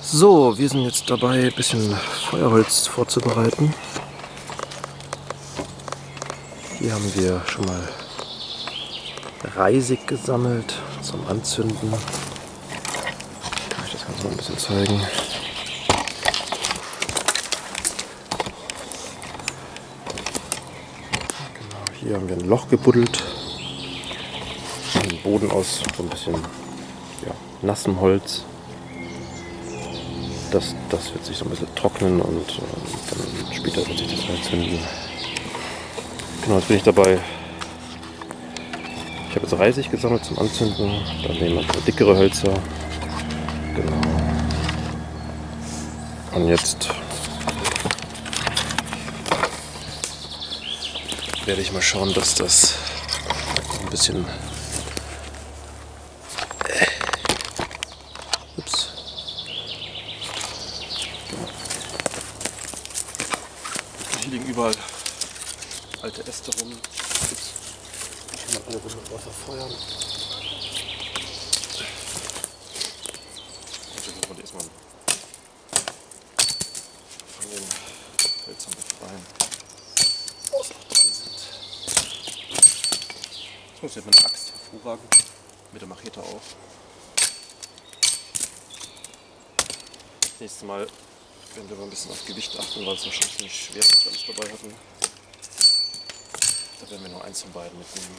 So, wir sind jetzt dabei, ein bisschen Feuerholz vorzubereiten. Hier haben wir schon mal Reisig gesammelt zum Anzünden. Kann ich das Ganze mal ein bisschen zeigen. Genau, hier haben wir ein Loch gebuddelt. Den Boden aus so ein bisschen nassem Holz. Das wird sich so ein bisschen trocknen und dann später wird sich das anzünden. Genau, jetzt bin ich dabei. Ich habe jetzt Reisig gesammelt zum Anzünden. Dann nehmen wir dickere Hölzer. Genau. Und jetzt werde ich mal schauen, dass das ein bisschen Hier liegen überall alte Äste rum. Ich kann mal alle Runde Wasser feuern. Und dann muss man erstmal von den Hölzern befreien, die noch dran sind. Das funktioniert mit einer Axt hervorragend, mit der Machete auch. Nächstes Mal werden wir mal ein bisschen auf Gewicht achten, weil es wahrscheinlich ziemlich schwer ist, dass wir alles dabei hatten. Da werden wir nur eins von beiden mitnehmen.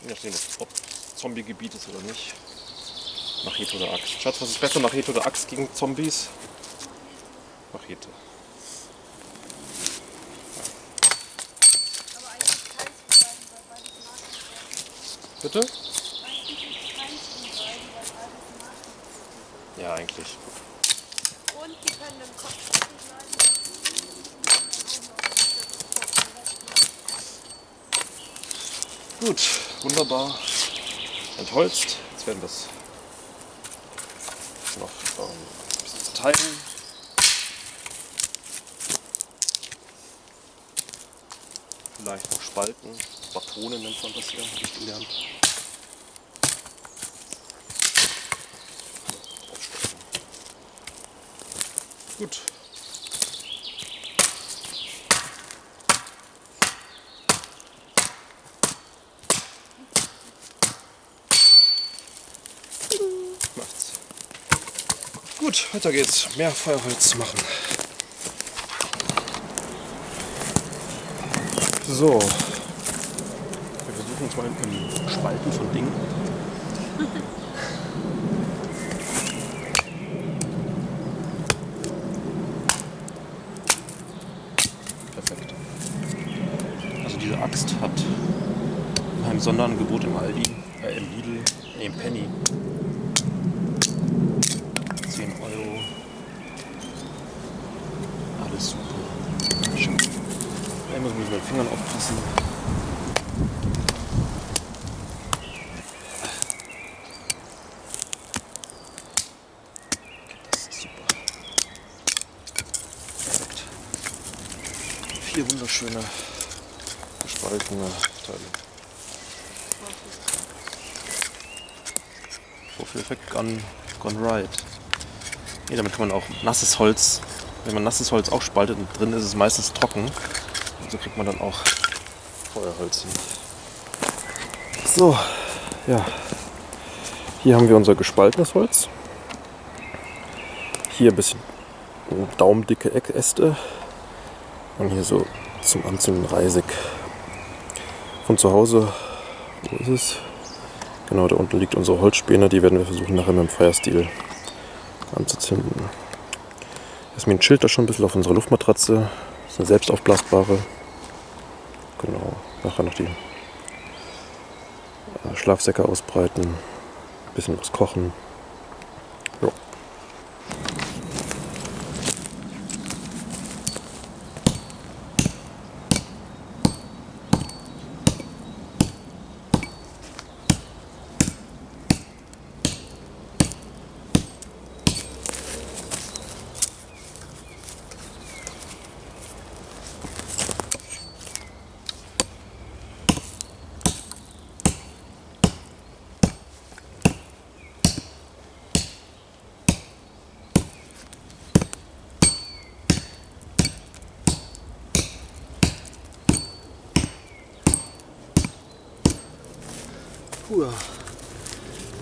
Je nachdem, ob Zombie-Gebiet ist oder nicht. Machete oder Axt. Schatz, was ist besser, Machete oder Axt gegen Zombies? Machete. Aber eigentlich keins von beiden, weil beides mag ich. Bitte? Eigentlich keins von beiden, weil beides mag ich. Ja, eigentlich. Und die können im Kopf offen bleiben. Gut, wunderbar. Entholzt. Jetzt werden wir es noch ein bisschen zerteilen. Vielleicht noch spalten. Batone nennt man das hier, habe ich gelernt. Aufstecken. Gut. Macht's. Gut, weiter geht's. Mehr Feuerholz machen. So. Wir versuchen uns mal im Spalten von Dingen. Perfekt. Also diese Axt hat in einem Sonderangebot im Aldi, im Lidl, im Penny 10 €. Alles super. Schön. Da muss ich mit meinen Fingern aufpassen. Das ist super. Perfekt. 4 wunderschöne gespaltene Teile. So viel Effekt gone right. Nee, damit kann man auch nasses Holz, wenn man nasses Holz auch spaltet und drin ist es meistens trocken. Und so kriegt man dann auch Feuerholz hin. So, ja. Hier haben wir unser gespaltenes Holz. Hier ein bisschen daumendicke Äste. Und hier so zum Anzünden Reisig. Von zu Hause, wo ist es? Genau, da unten liegt unsere Holzspäne, die werden wir versuchen nachher mit dem Firesteel anzuzünden. Jasmin chillt da schon ein bisschen auf unserer Luftmatratze. Das ist eine selbst aufblasbare. Genau, nachher noch die Schlafsäcke ausbreiten, ein bisschen was kochen. Jo.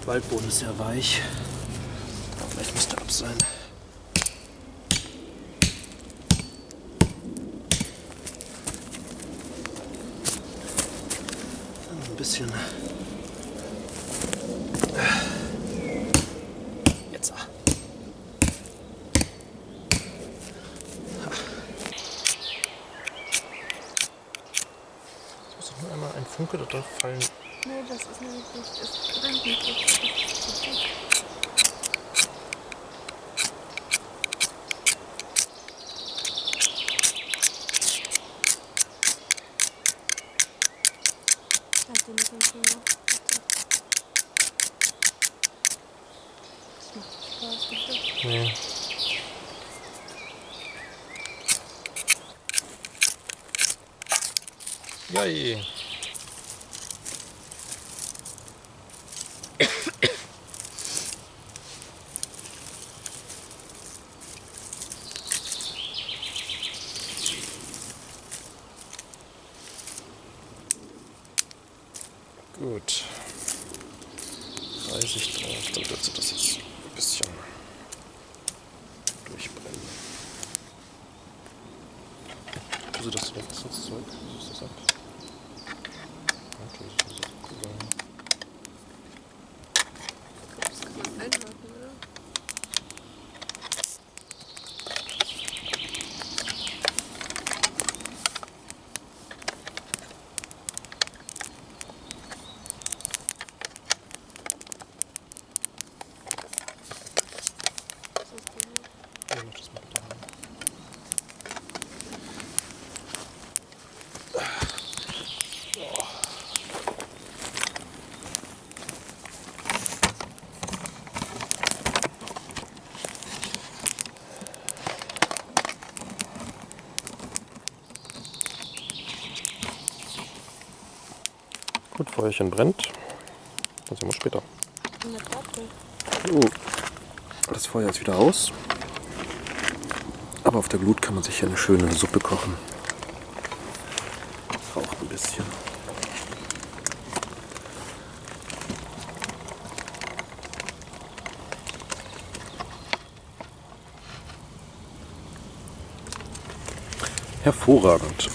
Waldboden ist sehr weich. Aber vielleicht müsste ab sein. Ein bisschen. Jetzt. Es muss doch nur einmal ein Funke da drauf fallen. Nee, das ist nämlich nicht. Es brennt nicht. Das ist zu dick. Halt den nicht am Finger. Das macht Spaß, bitte. Nee. Jai. Gut. Reisig drauf, dann dürfte das jetzt ein bisschen durchbrennen. Also das weg ist das Zeug. Was ist das ab? Okay, das ist cool. Das kann man einhaken, oder? Ja, mach das mal bitte. Gut, Feuerchen brennt. Dann sehen wir später. In der Karte. Das Feuer ist wieder aus. Aber auf der Glut kann man sich hier eine schöne Suppe kochen. Raucht ein bisschen. Hervorragend.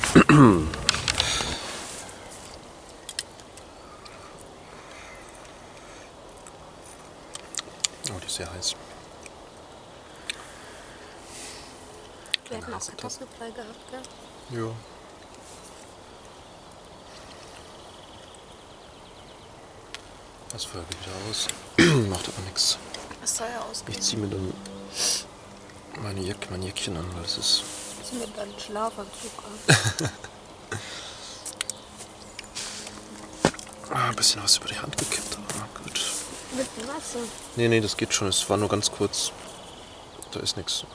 Oh, die ist sehr heiß. Wir hatten auch Kartoffelbrei gehabt, gell? Ja. Das Feuer geht wieder aus. Macht aber nichts. Was soll ja Ich ausgehen? ziehe mir dann mein Jäckchen an, weil es ist. Zieh mir deinen Schlafanzug an. Ein bisschen was über die Hand gekippt, aber gut. Mit dem Wasser. Nee, das geht schon. Es war nur ganz kurz. Da ist nichts.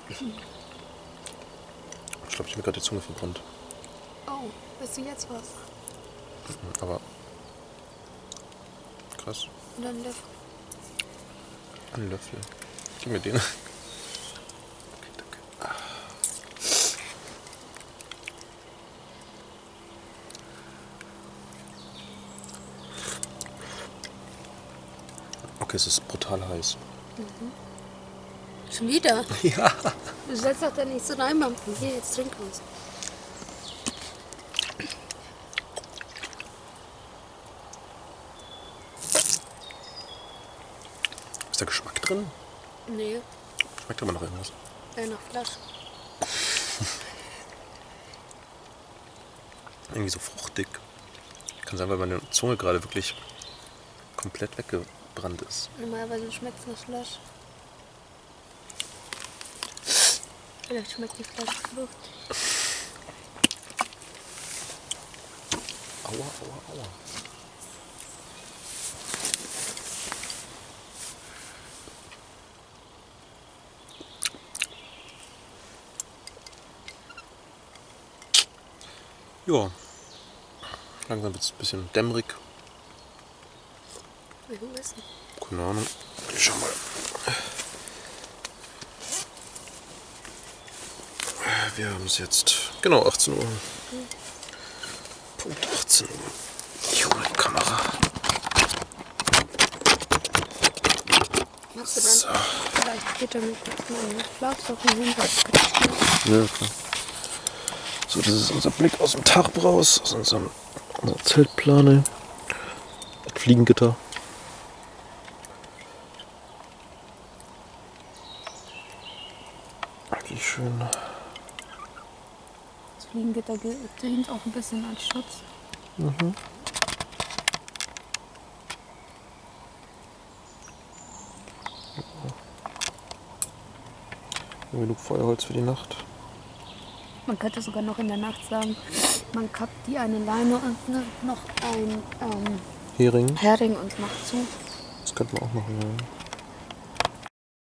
Ich glaube, ich habe mir gerade die Zunge verbrannt. Oh, weißt du jetzt was? Aber krass. Und dann Löffel. Ein Löffel. Gib mir den. Okay, danke. Okay, es ist brutal heiß. Schon wieder? Ja. Du sollst doch da nicht so reinmampfen. Hier, jetzt trink was. Ist da Geschmack drin? Nee, Schmeckt aber noch irgendwas. nach Fleisch. Irgendwie so fruchtig. Kann sein, weil meine Zunge gerade wirklich komplett weggebrannt ist. Normalerweise schmeckt es nach Fleisch. Vielleicht schmeckt die Fleischfrucht. Aua. Ja, langsam wird es ein bisschen dämmerig. Wie hoch ist denn? Keine Ahnung. Ich schau mal. Wir haben es jetzt genau 18 Uhr. Punkt 18 Uhr. Ich hole die Kamera. Machst du dann So. vielleicht später mit meinen Schlafsachen hin? Ja, klar. So, das ist unser Blick aus dem Tarp raus, aus unserer Zeltplane. Das Fliegengitter. Wie schön. Das Fliegengitter dient auch ein bisschen als Schutz. Mhm. Genug Feuerholz für die Nacht. Man könnte sogar noch in der Nacht sagen, man kappt die eine Leine und nimmt noch ein Hering. Hering und macht zu. Das könnte man auch machen, ja.